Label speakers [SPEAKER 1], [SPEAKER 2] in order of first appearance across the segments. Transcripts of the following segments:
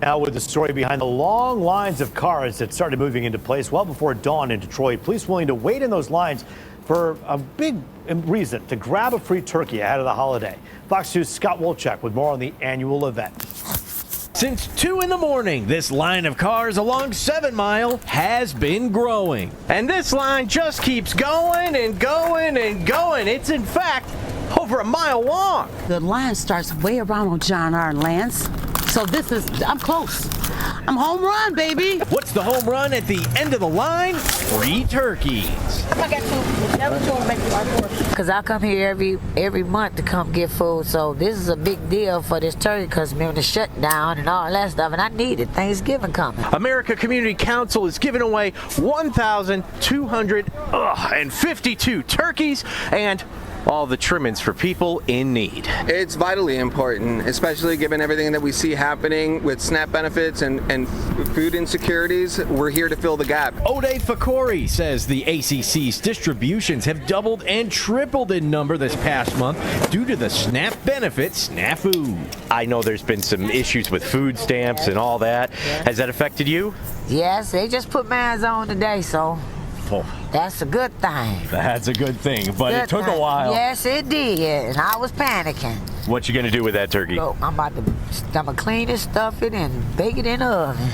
[SPEAKER 1] Now with the story behind the long lines of cars that started moving into place well before dawn in Detroit. Police willing to wait in those lines for a big reason to grab a free turkey ahead of the holiday. Fox News' Scott Wolchak with more on the annual event.
[SPEAKER 2] Since 2 in the morning, this line of cars along 7 Mile has been growing. And this line just keeps going and going and going. It's in fact over a mile long.
[SPEAKER 3] The line starts way around on John R. and Lance. So I'm close. I'm home run, baby.
[SPEAKER 2] What's the home run at the end of the line? Free turkeys.
[SPEAKER 3] I got two. Never two to make it
[SPEAKER 4] because I come here every month to come get food, so this is a big deal for this turkey because remember the shutdown and all that stuff, and I needed Thanksgiving coming.
[SPEAKER 2] America Community Council is giving away 1,252 turkeys and all the trimmings for people in need.
[SPEAKER 5] It's vitally important, especially given everything that we see happening with SNAP benefits and food insecurities. We're here to fill the gap.
[SPEAKER 2] Ode Fakori says the ACC's distributions have doubled and tripled in number this past month due to the SNAP benefit snafu. I know there's been some issues with food stamps and all that. Has that affected you?
[SPEAKER 4] Yes, they just put mine on today, so that's a good thing.
[SPEAKER 2] That's a good thing, but it took a while.
[SPEAKER 4] Yes, it did, and I was panicking.
[SPEAKER 2] What you gonna do with that turkey?
[SPEAKER 4] So I'm gonna clean it, stuff it, and bake it in the oven.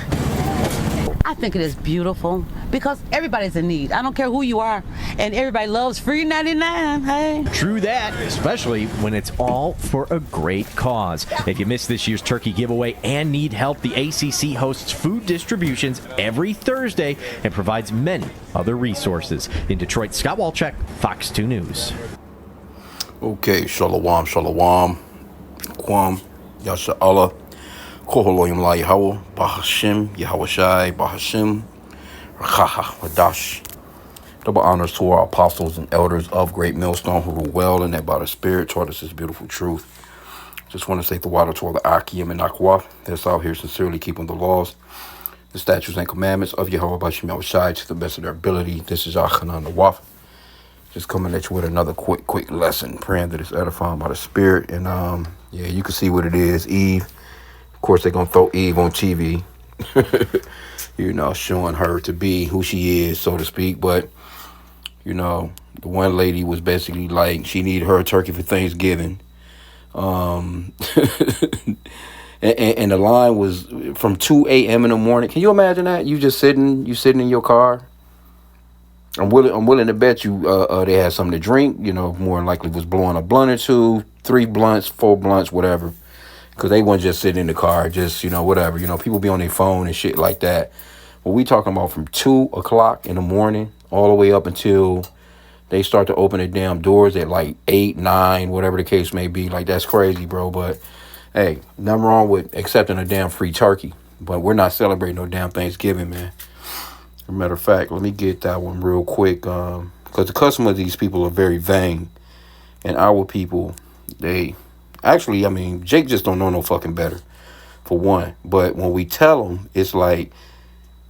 [SPEAKER 3] I think it is beautiful because everybody's in need. I don't care who you are, and everybody loves free 99. Hey.
[SPEAKER 2] True that, especially when it's all for a great cause. If you missed this year's turkey giveaway and need help, the ACC hosts food distributions every Thursday and provides many other resources. In Detroit, Scott Wolchak, Fox 2 News.
[SPEAKER 6] Okay, shalom, shalom, Kwam, Yasha Allah. Koholoyim La Yahweh, Bahashim, Yahweh Bahashim, Rachaha, Radash. Double honors to our apostles and elders of Great Millstone who rule well and that by the Spirit taught us this beautiful truth. Just want to say the water to all the H.I.M and Akwaf that's out here sincerely keeping the laws, the statutes and commandments of Yahweh Bahashim Yahushai to the best of their ability. This is Achanan the Waf. Just coming at you with another quick lesson, praying that it's edifying by the Spirit. And yeah, you can see what it is, Eve. Of course, they're going to throw Eve on TV, you know, showing her to be who she is, so to speak. But, you know, the one lady was basically like, she needed her turkey for Thanksgiving. And the line was from 2 a.m. in the morning. Can you imagine that? You sitting in your car. I'm willing to bet you they had something to drink, you know, more than likely was blowing a blunt or two, 3 blunts, 4 blunts, whatever. Because they wouldn't just sit in the car, just, you know, whatever. You know, people be on their phone and shit like that. But we talking about from 2 o'clock in the morning all the way up until they start to open the damn doors at like 8, 9, whatever the case may be. Like, that's crazy, bro. But, hey, nothing wrong with accepting a damn free turkey. But we're not celebrating no damn Thanksgiving, man. As a matter of fact, let me get that one real quick. Because the customers of these people are very vain. And our people, they... Actually, I mean, Jake just don't know no fucking better, for one. But when we tell them, it's like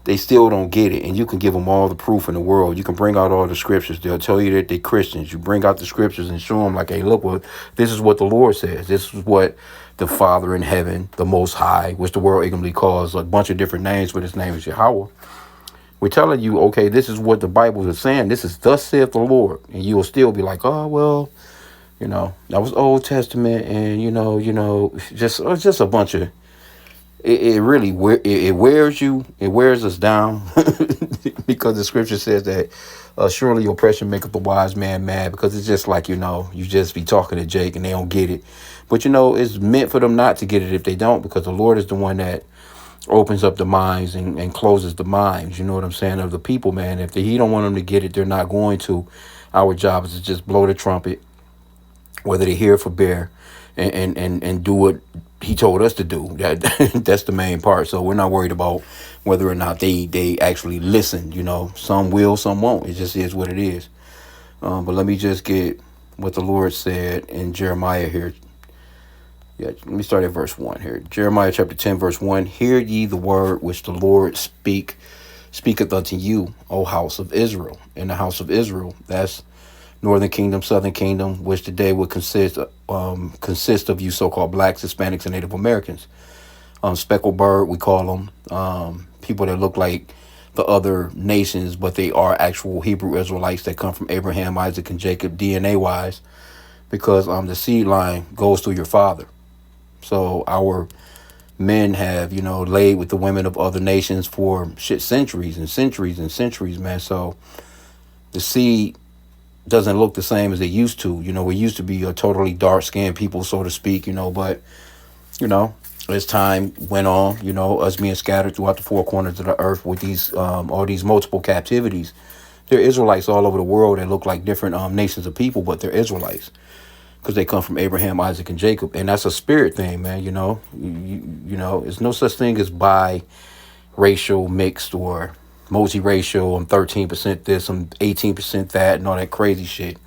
[SPEAKER 6] they still don't get it. And you can give them all the proof in the world. You can bring out all the scriptures. They'll tell you that they're Christians. You bring out the scriptures and show them like, hey, look, what this is what the Lord says. This is what the Father in heaven, the Most High, which the world ignorantly calls a bunch of different names, but his name is Yahweh. We're telling you, okay, this is what the Bible is saying. This is thus saith the Lord. And you'll still be like, oh, well, you know, that was Old Testament, and you know, just a bunch of. It really wears you. It wears us down because the scripture says that surely oppression maketh the wise man mad. Because it's just like, you know, you just be talking to Jake and they don't get it, but you know it's meant for them not to get it if they don't, because the Lord is the one that opens up the minds and closes the minds. You know what I'm saying, of the people, man. If he don't want them to get it, they're not going to. Our job is to just blow the trumpet, whether they hear for bear, and do what he told us to do. That's the main part. So we're not worried about whether or not they actually listen. You know, some will, some won't. It just is what it is. But let me just get what the Lord said in Jeremiah here. Yeah, let me start at verse 1 here. Jeremiah chapter 10, verse 1. Hear ye the word which the Lord speaketh unto you, O house of Israel. In the house of Israel, that's Northern Kingdom, Southern Kingdom, which today would consist of you so-called blacks, Hispanics, and Native Americans. speckled bird, we call them. People that look like the other nations, but they are actual Hebrew Israelites that come from Abraham, Isaac, and Jacob DNA wise, because the seed line goes through your father. So our men have, laid with the women of other nations for centuries and centuries and centuries, man. So the seed doesn't look the same as it used to. We used to be a totally dark skinned people, so to speak, but as time went on, us being scattered throughout the four corners of the earth with these all these multiple captivities, there are Israelites all over the world that look like different nations of people, but they're Israelites because they come from Abraham, Isaac, and Jacob. And that's a spirit thing, man. There's no such thing as bi-racial, mixed, or multiracial. I'm 13% this, I'm 18% that, and all that crazy shit.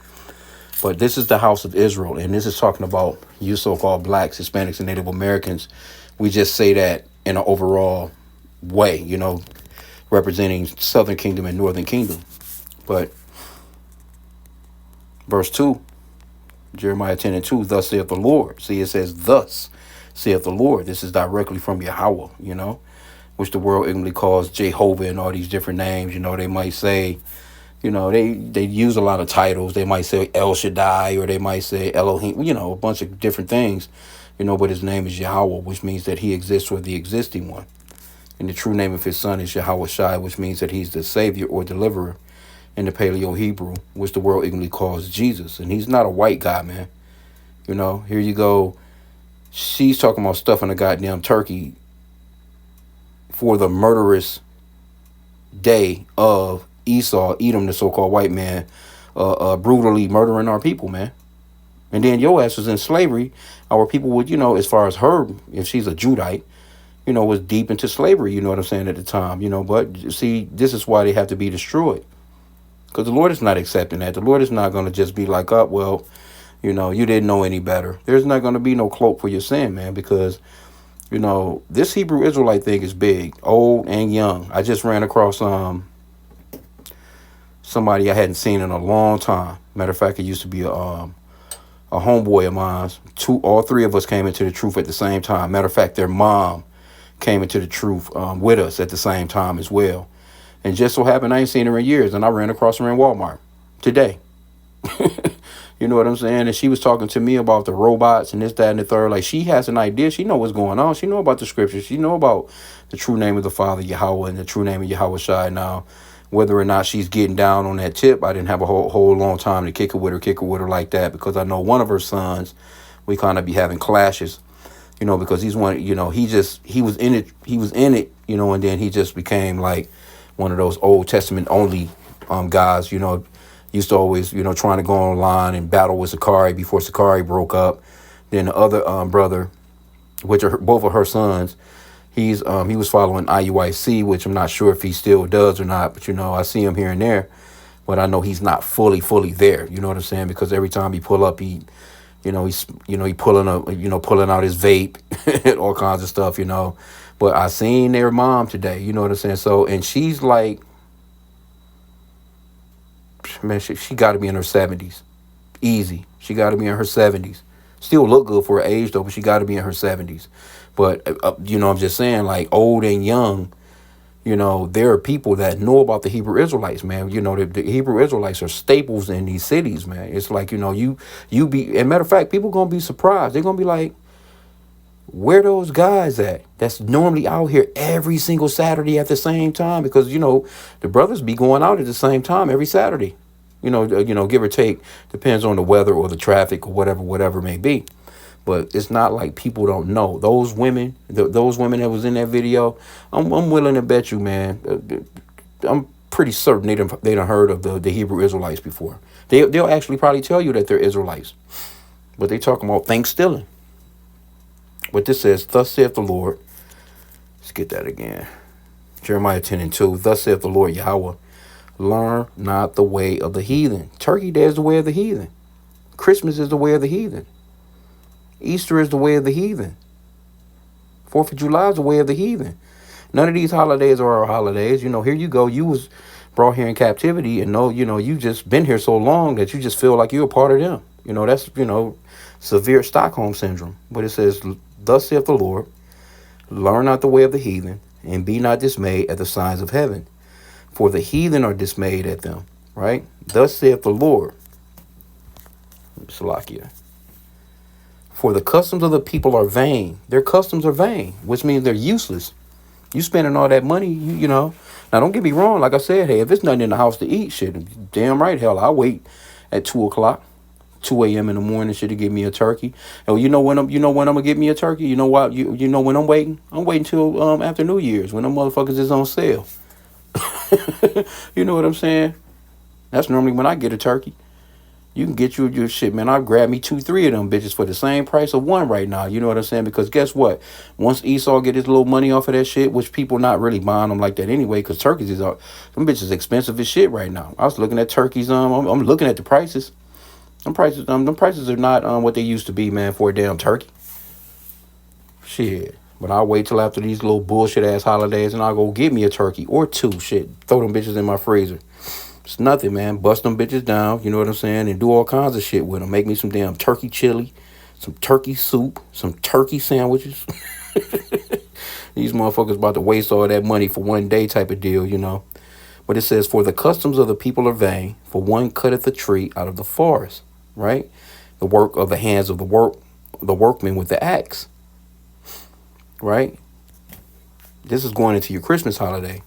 [SPEAKER 6] But this is the house of Israel, and this is talking about you so-called blacks, Hispanics, and Native Americans. We just say that in an overall way, representing Southern Kingdom and Northern Kingdom. But verse 2, Jeremiah 10:2, thus saith the Lord. See, it says, thus saith the Lord. This is directly from Yahweh, which the world ignorantly calls Jehovah and all these different names. They might say, they use a lot of titles. They might say El Shaddai, or they might say Elohim, a bunch of different things, but his name is Yahweh, which means that he exists for the existing one. And the true name of his son is Yahweh Shai, which means that he's the savior or deliverer in the Paleo Hebrew, which the world ignorantly calls Jesus. And he's not a white guy, man. Here you go. She's talking about stuffing a goddamn turkey for the murderous day of Esau, Edom, the so-called white man, brutally murdering our people, man. And then your ass was in slavery. Our people would, as far as her, if she's a Judite, was deep into slavery, you know what I'm saying, at the time, But see, this is why they have to be destroyed. Because the Lord is not accepting that. The Lord is not going to just be like, oh, well, you didn't know any better. There's not going to be no cloak for your sin, man, because, this Hebrew Israelite thing is big, old and young. I just ran across somebody I hadn't seen in a long time. Matter of fact, it used to be a homeboy of mine. All three of us came into the truth at the same time. Matter of fact, their mom came into the truth with us at the same time as well. And just so happened, I ain't seen her in years, and I ran across her in Walmart today. You know what I'm saying? And she was talking to me about the robots and this, that, and the third. Like, she has an idea. She know what's going on. She know about the scriptures. She know about the true name of the Father, Yahweh, and the true name of Yahweh Shai. Now, whether or not she's getting down on that tip, I didn't have a whole long time to kick it with her like that, because I know one of her sons, we kind of be having clashes, because he's one, he was in it, and then he just became like one of those Old Testament only guys, used to always, trying to go online and battle with Sakari before Sakari broke up. Then the other brother, which are both of her sons, he was following IUIC, which I'm not sure if he still does or not, but I see him here and there, but I know he's not fully there. You know what I'm saying? Because every time he pull up, he pulling out his vape and all kinds of stuff, But I seen their mom today, you know what I'm saying? So, and she's like, man, she got to be in her 70s. Easy. She got to be in her 70s. Still look good for her age, though, but she got to be in her 70s. But, I'm just saying, like, old and young, there are people that know about the Hebrew Israelites, man. The Hebrew Israelites are staples in these cities, man. It's like, you be, and matter of fact, people going to be surprised. They're going to be like, where those guys at that's normally out here every single Saturday at the same time? Because, the brothers be going out at the same time every Saturday, give or take, depends on the weather or the traffic or whatever it may be. But it's not like people don't know. Those women, those women that was in that video, I'm willing to bet you, man, I'm pretty certain they done heard of the Hebrew Israelites before. They'll actually probably tell you that they're Israelites. But they talking about THANKSTEALING. But this says, thus saith the Lord. Let's get that again. Jeremiah 10:2. Thus saith the Lord Yahweh. Learn not the way of the heathen. Turkey Day is the way of the heathen. Christmas is the way of the heathen. Easter is the way of the heathen. 4th of July is the way of the heathen. None of these holidays are our holidays. Here you go. You was brought here in captivity, and you just been here so long that you just feel like you're a part of them. That's, severe Stockholm syndrome. But it says, thus saith the Lord, Learn not the way of the heathen, and be not dismayed at the signs of heaven. For the heathen are dismayed at them, right? Thus saith the Lord. Salakia. For the customs of the people are vain. Their customs are vain, which means they're useless. You spending all that money, you know. Now, don't get me wrong. Like I said, hey, if it's nothing in the house to eat, shit, damn right, hell, I'll wait at 2 o'clock, 2 a.m. in the morning, shit, to give me a turkey. And you know when I'm gonna get me a turkey? You know what? You know when I'm waiting? I'm waiting till after New Year's when them motherfuckers is on sale. You know what I'm saying? That's normally when I get a turkey. You can get your shit, man. I'll grab me 2, 3 of them bitches for the same price of one right now. You know what I'm saying? Because guess what? Once Esau get his little money off of that shit, which people not really buying them like that anyway, because turkeys is them bitches expensive as shit right now. I was looking at turkeys. I'm looking at the prices. Them prices are not what they used to be, man, for a damn turkey. Shit. But I'll wait till after these little bullshit ass holidays and I'll go get me a turkey or 2. Shit. Throw them bitches in my freezer. It's nothing, man. Bust them bitches down, you know what I'm saying, and do all kinds of shit with them. Make me some damn turkey chili, some turkey soup, some turkey sandwiches. These motherfuckers about to waste all that money for one day type of deal, you know. But it says, for the customs of the people are vain, for one cutteth a tree out of the forest, right? The work of the hands of the workman with the axe, right? This is going into your Christmas holiday.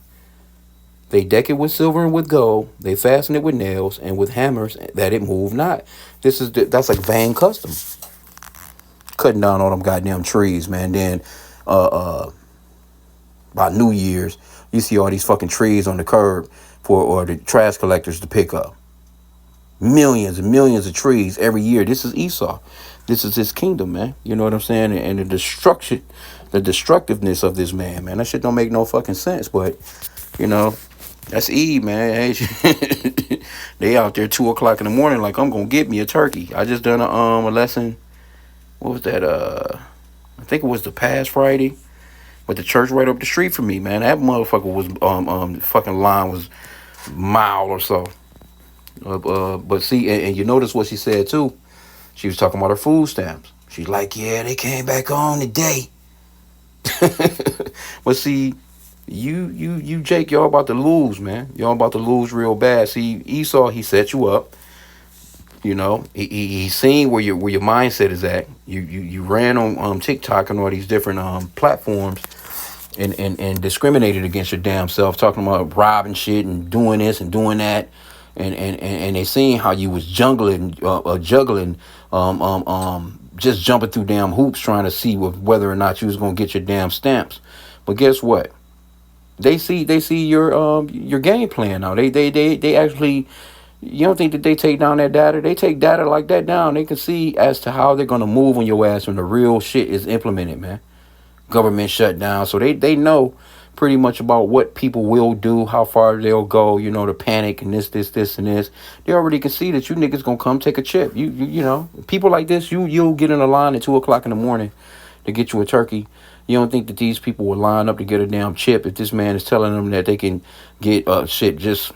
[SPEAKER 6] They deck it with silver and with gold. They fasten it with nails and with hammers that it move not. That's like vain custom. Cutting down all them goddamn trees, man. Then by New Year's, you see all these fucking trees on the curb or the trash collectors to pick up. Millions and millions of trees every year. This is Esau. This is his kingdom, man. You know what I'm saying? And the destructiveness of this man, man. That shit don't make no fucking sense. But, you know, that's Eve, man. They out there 2 o'clock in the morning like, I'm gonna get me a turkey. I just done a lesson. What was that? I think it was the past Friday with the church right up the street from me, man. That motherfucker was the fucking line was a mile or so. But see, and you notice what she said too. She was talking about her food stamps. She's like, yeah, they came back on today. But see, you Jake, y'all about to lose, man. Y'all about to lose real bad. See, Esau, he set you up. You know, he seen where your mindset is at. You ran on TikTok and all these different platforms and discriminated against your damn self, talking about robbing shit and doing this and doing that. And they seen how you was juggling, just jumping through damn hoops trying to see whether or not you was gonna get your damn stamps. But guess what? They see your game plan now. They actually, you don't think that they take down that data? They take data like that down. They can see as to how they're gonna move on your ass when the real shit is implemented, man. Government shut down, so they know pretty much about what people will do, how far they'll go, you know, to panic and this and this. They already can see that you niggas gonna come take a chip. You know, people like this, you'll get in a line at 2 o'clock in the morning to get you a turkey. You don't think that these people will line up to get a damn chip if this man is telling them that they can get shit just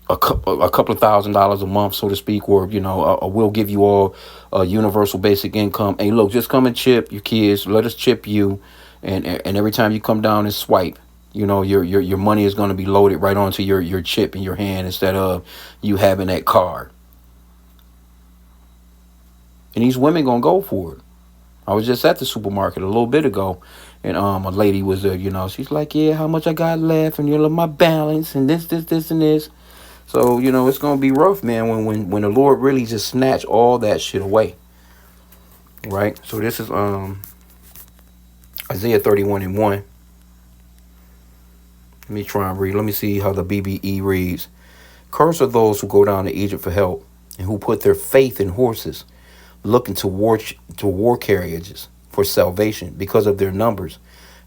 [SPEAKER 6] a couple of $1,000s a month, so to speak, or, you know, we'll give you all a universal basic income. Hey, look, just come and chip your kids. Let us chip you. And every time you come down and swipe, you know, your money is going to be loaded right onto your chip in your hand instead of you having that card. And these women going to go for it. I was just at the supermarket a little bit ago, and a lady was there, you know, she's like, yeah, how much I got left, and you know, my balance, and this, and this. So, you know, it's going to be rough, man, when the Lord really just snatch all that shit away. Right? So this is Isaiah 31:1. Let me try and read. Let me see how the BBE reads. Cursed are those who go down to Egypt for help and who put their faith in horses, looking to war carriages for salvation because of their numbers,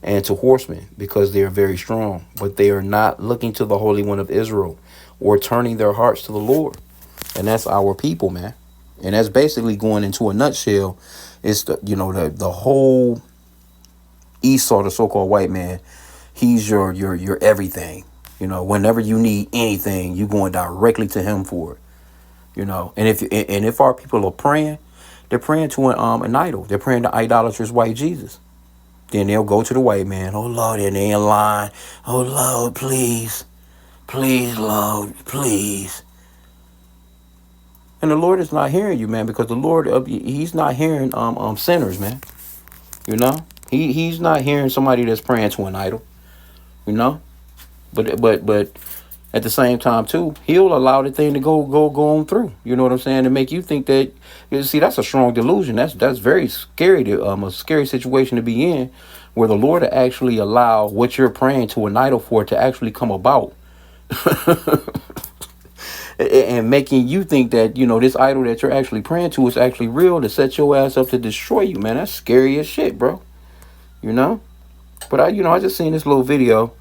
[SPEAKER 6] and to horsemen because they are very strong. But they are not looking to the Holy One of Israel or turning their hearts to the Lord. And that's our people, man. And that's basically going into a nutshell. It's the whole Esau, the so-called white man. He's your everything. You know, whenever you need anything, you going directly to him for it. You know, and if our people are praying, They're praying to an idol. They're praying to idolatrous white Jesus. Then they'll go to the white man. Oh, Lord, and they in line. Oh, Lord, please. Please, Lord, please. And the Lord is not hearing you, man, because the Lord, he's not hearing sinners, man. You know? He's not hearing somebody that's praying to an idol. You know? But at the same time, too, he'll allow the thing to go on through. You know what I'm saying? To make you think that, you see, that's a strong delusion. That's very scary, a scary situation to be in, where the Lord will actually allow what you're praying to an idol for to actually come about. And making you think that, you know, this idol that you're actually praying to is actually real, to set your ass up to destroy you, man. That's scary as shit, bro. You know? But I just seen this little video,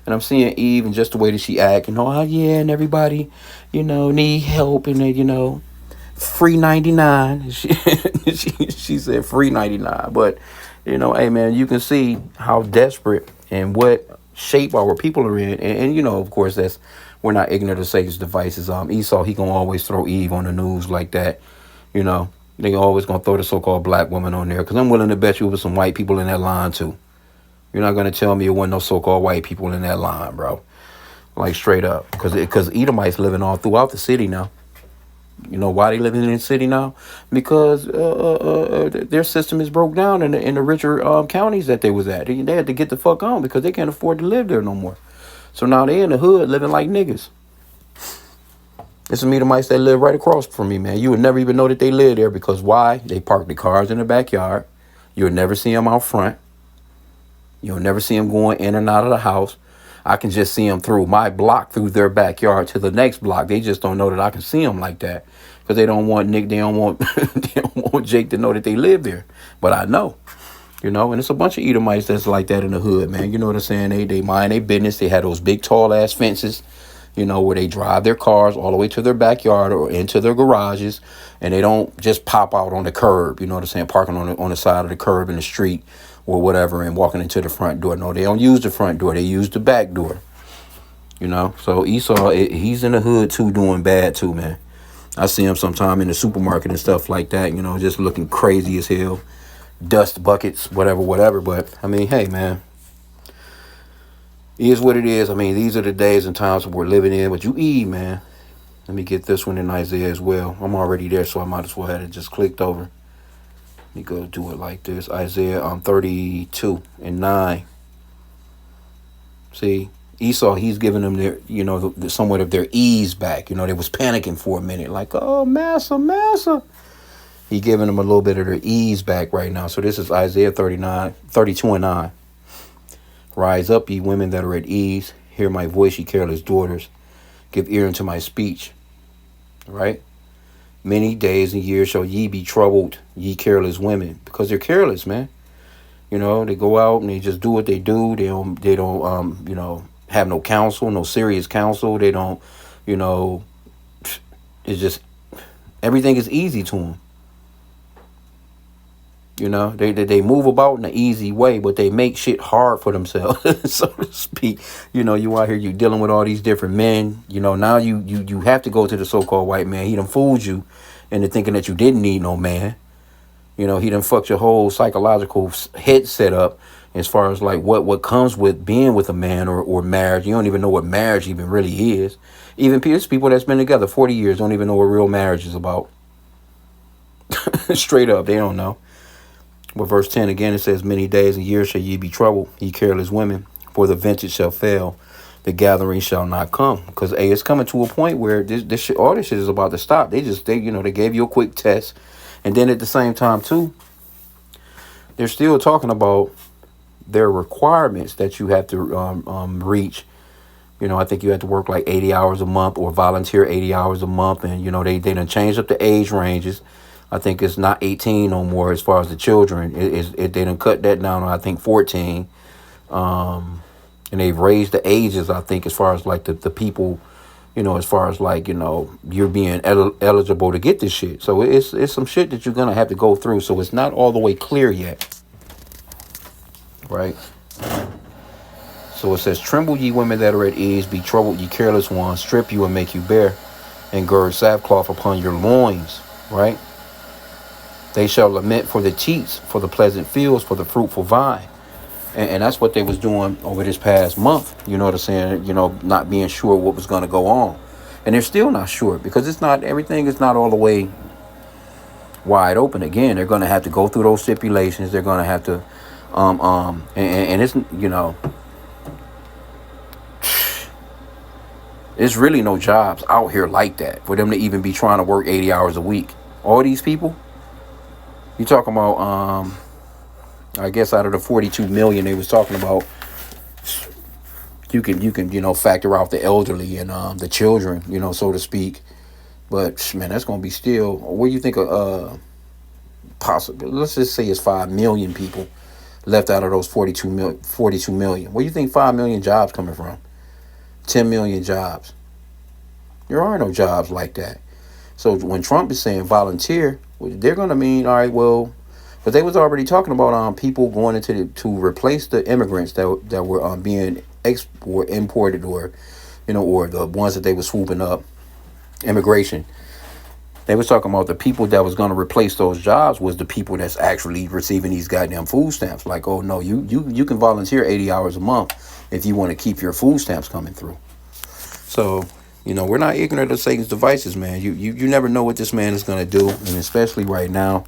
[SPEAKER 6] and I'm seeing Eve and just the way that she act, and oh yeah, and everybody, you know, need help, and they, you know, free 99. She said free 99. But, you know, hey man, you can see how desperate and what shape our people are in, and you know, of course, we're not ignorant of Satan's devices. Esau, he gonna always throw Eve on the news like that. You know, they always gonna throw the so-called black woman on there, because I'm willing to bet you there was some white people in that line too. You're not gonna tell me it wasn't no so-called white people in that line, bro. Like straight up, because Edomites living all throughout the city now. You know why they living in the city now? Because their system is broke down in the richer counties that they was at. They had to get the fuck on because they can't afford to live there no more. So now they in the hood living like niggas. There's some Edomites that live right across from me, man. You would never even know that they live there, because why? They park the cars in the backyard. You'll never see them out front. You'll never see them going in and out of the house. I can just see them through my block, through their backyard to the next block. They just don't know that I can see them like that, because they don't want Nick. They don't want they don't want Jake to know that they live there. But I know. You know, and it's a bunch of Edomites that's like that in the hood, man. You know what I'm saying? They mind their business. They had those big, tall-ass fences, you know, where they drive their cars all the way to their backyard or into their garages, and they don't just pop out on the curb, you know what I'm saying, parking on the side of the curb in the street or whatever and walking into the front door. No, they don't use the front door. They use the back door, you know. So Esau, he's in the hood, too, doing bad, too, man. I see him sometime in the supermarket and stuff like that, you know, just looking crazy as hell. Dust buckets, whatever. But I mean, hey, man, it is what it is. I mean, these are the days and times we're living in. But you eat, man. Let me get this one in Isaiah as well. I'm already there, so I might as well have it just clicked over. Let me go do it like this. Isaiah 32:9. See, Esau, he's giving them their, you know, somewhat of their ease back. You know, they was panicking for a minute, like, oh, massa. He giving them a little bit of their ease back right now. So this is Isaiah 32:9. Rise up, ye women that are at ease. Hear my voice, ye careless daughters. Give ear unto my speech. Right? Many days and years shall ye be troubled, ye careless women. Because they're careless, man. You know, they go out and they just do what they do. They don't you know, have no counsel, no serious counsel. They don't, you know, it's just, everything is easy to them. You know, they move about in an easy way, but they make shit hard for themselves, so to speak. You know, you out here, you dealing with all these different men. You know, now you have to go to the so-called white man. He done fooled you into thinking that you didn't need no man. You know, he done fucked your whole psychological head set up as far as like what comes with being with a man or marriage. You don't even know what marriage even really is. Even people that's been together 40 years don't even know what real marriage is about. Straight up, they don't know. But verse 10 again, it says, many days and years shall ye be troubled, ye careless women, for the vintage shall fail, the gathering shall not come. Because it's coming to a point where this shit, all this shit is about to stop. They gave you a quick test, and then at the same time too, they're still talking about their requirements that you have to reach. You know, I think you have to work like 80 hours a month or volunteer 80 hours a month, and you know they done changed up the age ranges. I think it's not 18 no more as far as the children. They done cut that down to, I think, 14. And they've raised the ages, I think, as far as like the people, you know, as far as like, you know, you're being eligible to get this shit. So it's some shit that you're going to have to go through. So it's not all the way clear yet. Right? So it says, tremble ye women that are at ease, be troubled ye careless ones, strip you and make you bare, and gird sackcloth upon your loins. Right? They shall lament for the teats, for the pleasant fields, for the fruitful vine. And that's what they was doing over this past month. You know what I'm saying? You know, not being sure what was going to go on. And they're still not sure because everything is not all the way wide open. Again, they're going to have to go through those stipulations. They're going to have to, and it's, you know, there's really no jobs out here like that for them to even be trying to work 80 hours a week. All these people, you talking about, I guess out of the 42 million they was talking about, you can you know, factor out the elderly and the children, you know, so to speak. But man, that's gonna be still. What do you think of possibly? Let's just say it's 5 million people left out of those 42 million. Where do you think 5 million jobs coming from? 10 million jobs. There are no jobs like that. So when Trump is saying volunteer, they're gonna mean, all right, well, but they was already talking about people going into to replace the immigrants that were being imported, or you know, or the ones that they were swooping up, immigration. They was talking about the people that was going to replace those jobs was the people that's actually receiving these goddamn food stamps. Like, oh no, you can volunteer 80 hours a month if you want to keep your food stamps coming through. So, you know, we're not ignorant of Satan's devices, man. You never know what this man is going to do, and especially right now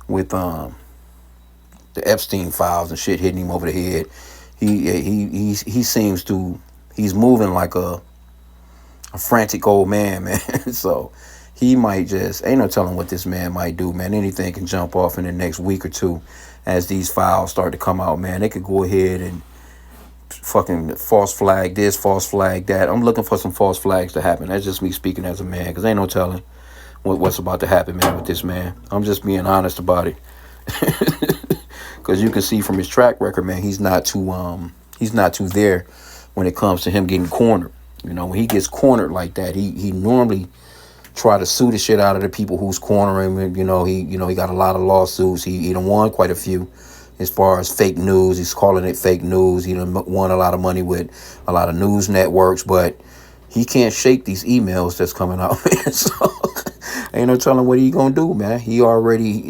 [SPEAKER 6] with the Epstein files and shit hitting him over the head. He seems to, he's moving like a frantic old man, man. So he might just, ain't no telling what this man might do, man. Anything can jump off in the next week or two as these files start to come out, man. They could go ahead and fucking false flag this, false flag that. I'm looking for some false flags to happen. That's just me speaking as a man, because ain't no telling what's about to happen, man, with this man. I'm just being honest about it. Because you can see from his track record, man, he's not too there when it comes to him getting cornered. You know, when he gets cornered like that, he normally try to sue the shit out of the people who's cornering him. You know, he got a lot of lawsuits. He done won quite a few as far as fake news. He's calling it fake news. He done won a lot of money with a lot of news networks, but he can't shake these emails that's coming out, man. So ain't no telling what he gonna do, man.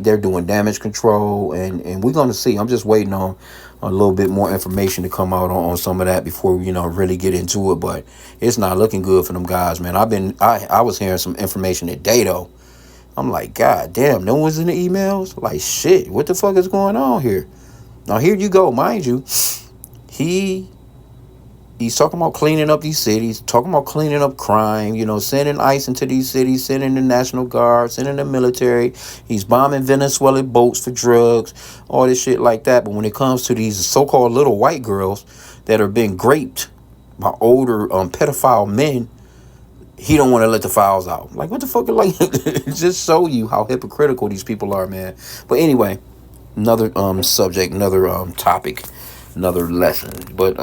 [SPEAKER 6] They're doing damage control, and we're gonna see. I'm just waiting on a little bit more information to come out on some of that before we, you know, really get into it. But it's not looking good for them guys, man. I was hearing some information today though. I'm like, God damn, no one's in the emails? Like, shit, what the fuck is going on here? Now here you go, mind you, He's talking about cleaning up these cities, talking about cleaning up crime, you know, sending ICE into these cities, sending the National Guard, sending the military. He's bombing Venezuelan boats for drugs, all this shit like that. But when it comes to these so-called little white girls that are being raped by older pedophile men, he don't want to let the files out. Like, what the fuck? Like, just show you how hypocritical these people are, man. But anyway, another subject, another topic. Another lesson. But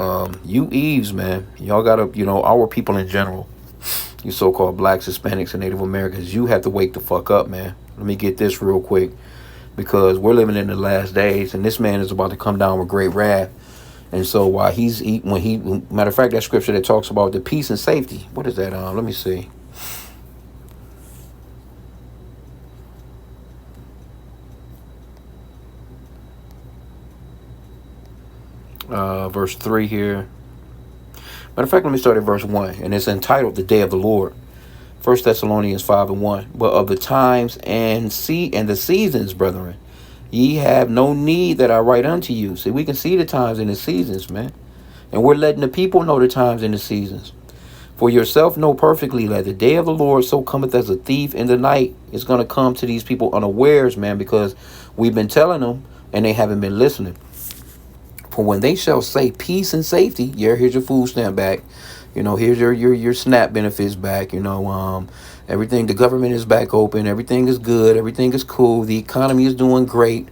[SPEAKER 6] you Eves, man, y'all gotta, you know, our people in general, you so-called blacks, Hispanics, and Native Americans, you have to wake the fuck up, man. Let me get this real quick, because we're living in the last days, and this man is about to come down with great wrath. And so while matter of fact, that scripture that talks about the peace and safety, what is that? Let me see. Verse 3 here. Matter of fact, let me start at verse 1, and it's entitled The Day of the Lord. 1 Thessalonians 5:1. But of the times and the seasons, brethren, ye have no need that I write unto you. See, we can see the times and the seasons, man. And we're letting the people know the times and the seasons. For yourself know perfectly that the day of the Lord so cometh as a thief in the night. It's going to come to these people unawares, man, because we've been telling them and they haven't been listening. For when they shall say peace and safety, yeah, here's your food stamp back. You know, here's your SNAP benefits back. You know, everything, the government is back open. Everything is good. Everything is cool. The economy is doing great.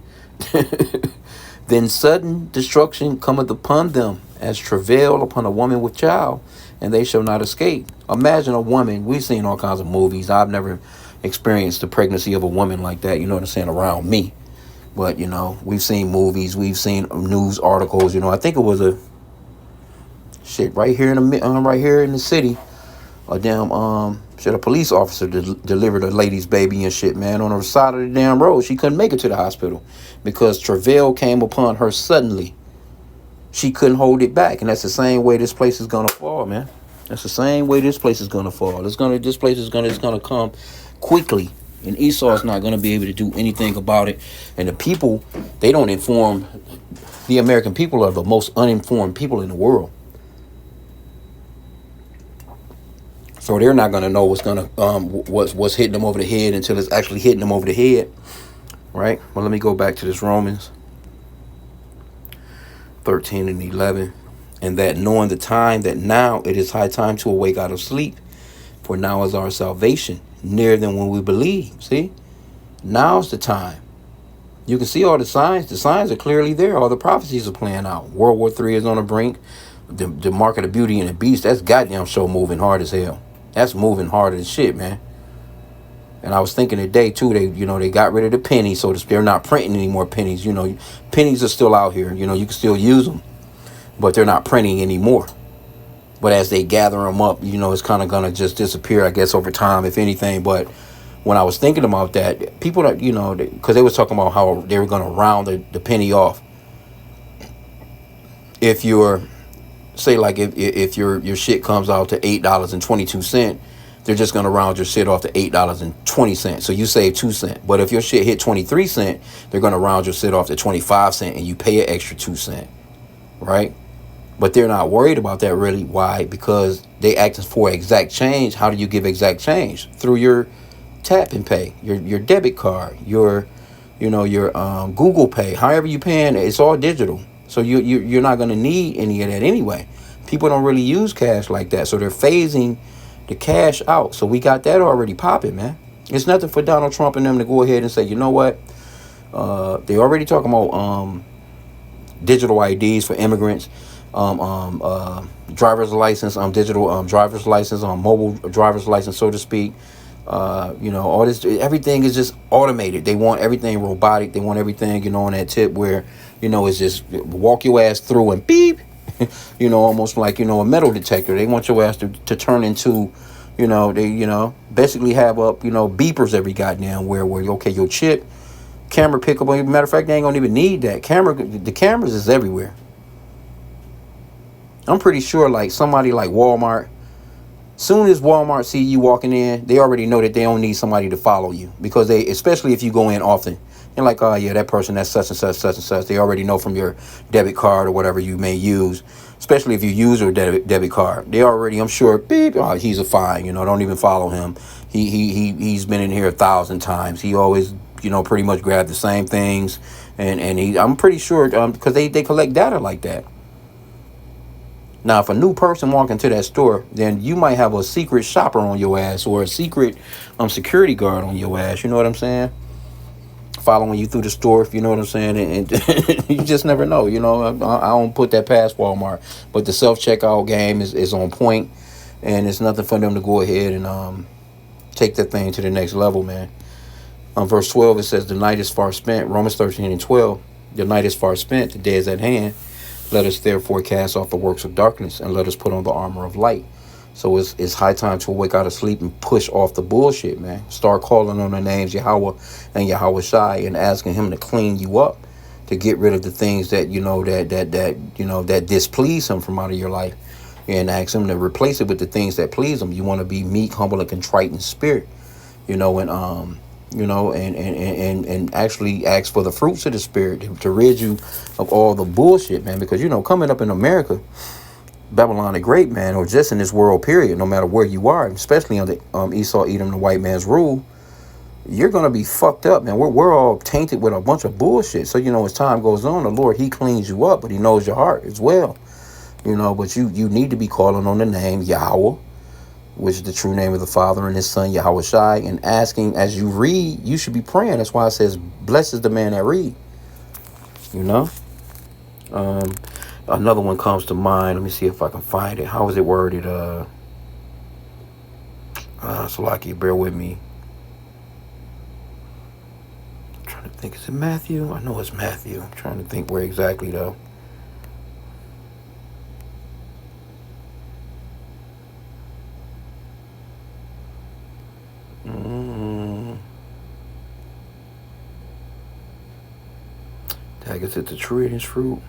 [SPEAKER 6] Then sudden destruction cometh upon them as travail upon a woman with child, and they shall not escape. Imagine a woman. We've seen all kinds of movies. I've never experienced the pregnancy of a woman like that. You know what I'm saying? Around me. But, you know, we've seen movies, we've seen news articles. You know, I think it was right here in the city. a police officer delivered a lady's baby and shit, man, on the side of the damn road. She couldn't make it to the hospital because travail came upon her suddenly. She couldn't hold it back, and that's the same way this place is gonna fall, man. That's the same way this place is gonna fall. This place is gonna come quickly, and Esau's not gonna be able to do anything about it. And the people, they don't inform the American people are the most uninformed people in the world. So they're not gonna know what's hitting them over the head until it's actually hitting them over the head, right? Well, let me go back to this Romans 13 and 11. And that knowing the time, that now it is high time to awake out of sleep, for now is our salvation nearer than when we believe. See, now's the time. You can see all the signs. The signs are clearly there. All the prophecies are playing out. World War III is on the brink. The mark of the Beauty and the Beast, that's goddamn show moving hard as hell. That's moving harder than shit, man. And I was thinking today too, they got rid of the penny, so they're not printing any more pennies. Pennies are still out here. You can still use them, but they're not printing anymore. But as they gather them up, it's kind of gonna just disappear, I guess, over time, if anything. But when I was thinking about that, people that because they was talking about how they were gonna round the penny off. If you're, say, like if your shit comes out to $8.22, they're just gonna round your shit off to $8.20. So you save 2 cents. But if your shit hit 23 cents, they're gonna round your shit off to 25 cents, and you pay an extra 2 cents, right? But they're not worried about that, really. Why? Because they asking for exact change. How do you give exact change? Through your tap and pay, your debit card, your Google Pay. However you paying, it's all digital. So you're not gonna need any of that anyway. People don't really use cash like that, so they're phasing the cash out. So we got that already popping, man. It's nothing for Donald Trump and them to go ahead and say, you know what? They already talking about digital IDs for immigrants. Driver's license, digital driver's license, mobile driver's license, so to speak. All this, everything is just automated. They want everything robotic. They want everything, on that tip where, it's just walk your ass through and beep, almost like, a metal detector. They want your ass to turn into, they, basically have up, beepers every goddamn where, okay, your chip, camera pickup. Matter of fact, they ain't gonna even need that. The cameras is everywhere. I'm pretty sure like somebody like Walmart, soon as Walmart see you walking in, they already know that they don't need somebody to follow you, because especially if you go in often, they're like, oh yeah, that person, that's such and such, such and such. They already know from your debit card or whatever you may use, especially if you use your debit card. They already, I'm sure, beep, oh, he's a fine, don't even follow him. He's been in here 1,000 times. He always, pretty much grab the same things, and I'm pretty sure, because they collect data like that. Now, if a new person walk into that store, then you might have a secret shopper on your ass, or a secret security guard on your ass. You know what I'm saying? Following you through the store, if you know what I'm saying. And you just never know. I don't put that past Walmart. But the self-checkout game is on point, and it's nothing for them to go ahead and take that thing to the next level, man. Verse 12, it says, the night is far spent. Romans 13 and 12. The night is far spent. The day is at hand. Let us therefore cast off the works of darkness, and let us put on the armor of light. So it's high time to wake out of sleep and push off the bullshit, man. Start calling on the names Yahweh and Yahweh Shai, and asking him to clean you up, to get rid of the things that that displease him from out of your life, and ask him to replace it with the things that please him. You want to be meek, humble, and contrite in spirit, and actually ask for the fruits of the spirit to rid you of all the bullshit, man. Because, coming up in America, Babylon the Great, man, or just in this world period, no matter where you are, especially under Esau, Edom, the white man's rule, you're going to be fucked up, man. We're all tainted with a bunch of bullshit. So, as time goes on, the Lord, he cleans you up, but he knows your heart as well. But you need to be calling on the name Yahweh, which is the true name of the Father and his Son, Yahweh Shai, and asking as you read, you should be praying. That's why it says, blessed is the man that read. Another one comes to mind. Let me see if I can find it. How is it worded? Salaki, bear with me. I'm trying to think. Is it Matthew? I know it's Matthew. I'm trying to think where exactly, though. Is it the tree and its fruit?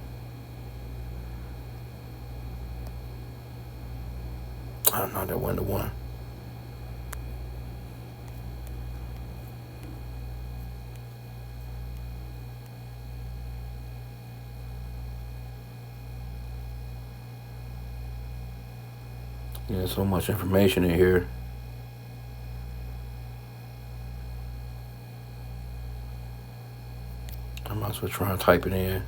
[SPEAKER 6] I don't know, that wasn't the one. Yeah, so much information in here. I might as well try and type it in.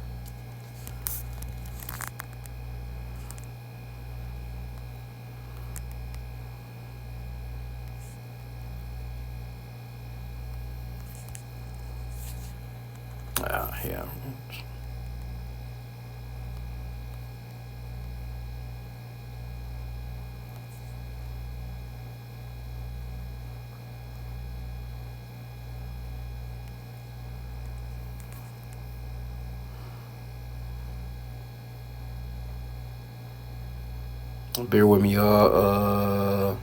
[SPEAKER 6] Yeah. Bear with me, y'all.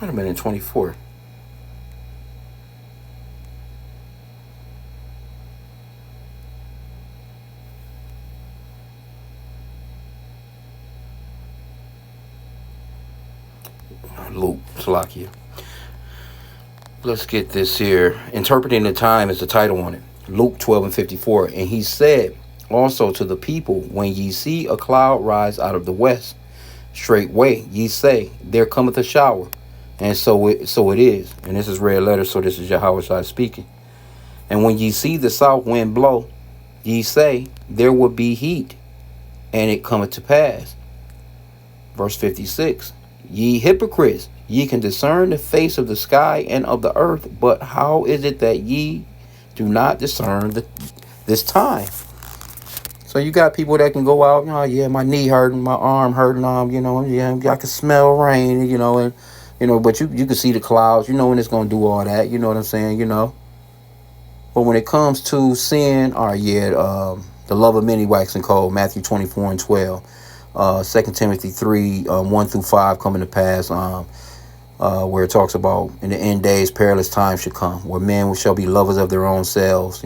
[SPEAKER 6] Wait a minute, 24. Luke, Slovakia. Let's get this here. Interpreting the Time is the title on it. Luke 12:54. And he said also to the people, when ye see a cloud rise out of the west, straightway ye say, there cometh a shower. And so it is. And this is red letter, so this is Yahweh speaking. And when ye see the south wind blow, ye say, there will be heat, and it cometh to pass. Verse 56. Ye hypocrites, ye can discern the face of the sky and of the earth, but how is it that ye do not discern this time? So you got people that can go out, oh yeah, my knee hurting, my arm hurting, yeah, I can smell rain, and but you can see the clouds, when it's gonna do all that, you know what I'm saying, But when it comes to sin, the love of many waxing cold, Matthew 24:12. 2 Timothy 3, 1-5 coming to pass, where it talks about in the end days, perilous times should come, where men shall be lovers of their own selves,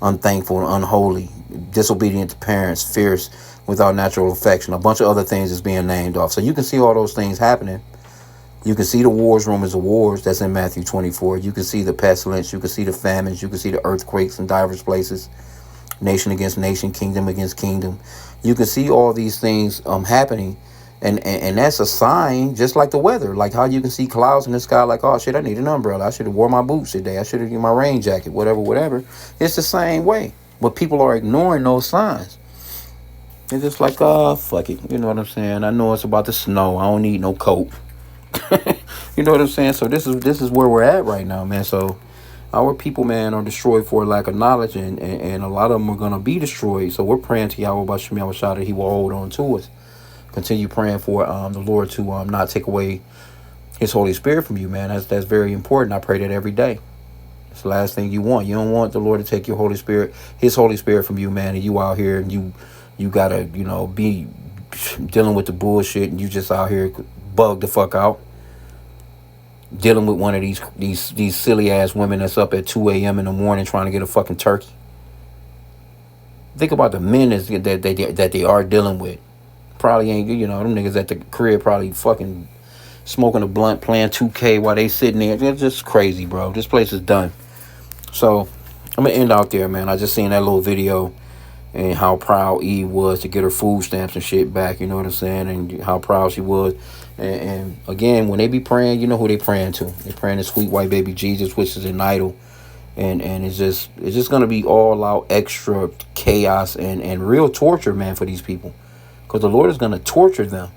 [SPEAKER 6] unthankful and unholy, disobedient to parents, fierce, without natural affection. A bunch of other things is being named off. So you can see all those things happening. You can see the wars, rumors of wars. That's in Matthew 24. You can see the pestilence. You can see the famines. You can see the earthquakes in diverse places. Nation against nation, kingdom against kingdom. You can see all these things happening, and that's a sign, just like the weather, like how you can see clouds in the sky, like, oh shit, I need an umbrella, I should have wore my boots today, I should have used my rain jacket, whatever. It's the same way, but people are ignoring those signs. It's just like, fuck it, you know what I'm saying? I know it's about to snow, I don't need no coat. You know what I'm saying? So this is where we're at right now, man. So our people, man, are destroyed for lack of knowledge, and a lot of them are going to be destroyed. So we're praying to Yahweh Bashim Yahushua that he will hold on to us. Continue praying for the Lord to not take away his Holy Spirit from you, man. That's very important. I pray that every day. It's the last thing you want. You don't want the Lord to take your Holy Spirit, his Holy Spirit from you, man. And you out here and you got to, be dealing with the bullshit, and you just out here bugged the fuck out. Dealing with one of these silly ass women that's up at 2 a.m. in the morning trying to get a fucking turkey. Think about the men that they are dealing with. Probably ain't, them niggas at the crib probably fucking smoking a blunt, playing 2K while they sitting there. It's just crazy, bro. This place is done. So I'm gonna end out there, man. I just seen that little video and how proud Eve was to get her food stamps and shit back. You know what I'm saying? And how proud she was. And again, when they be praying, you know who they praying to. They praying to sweet white baby Jesus, which is an idol. And it's just gonna be all out extra chaos and real torture, man, for these people. Because the Lord is gonna torture them.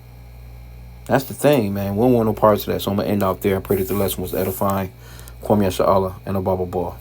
[SPEAKER 6] That's the thing, man. We don't want no parts of that. So I'm gonna end out there. I pray that the lesson was edifying. Kwame Yasha Allah and a Baba Ball.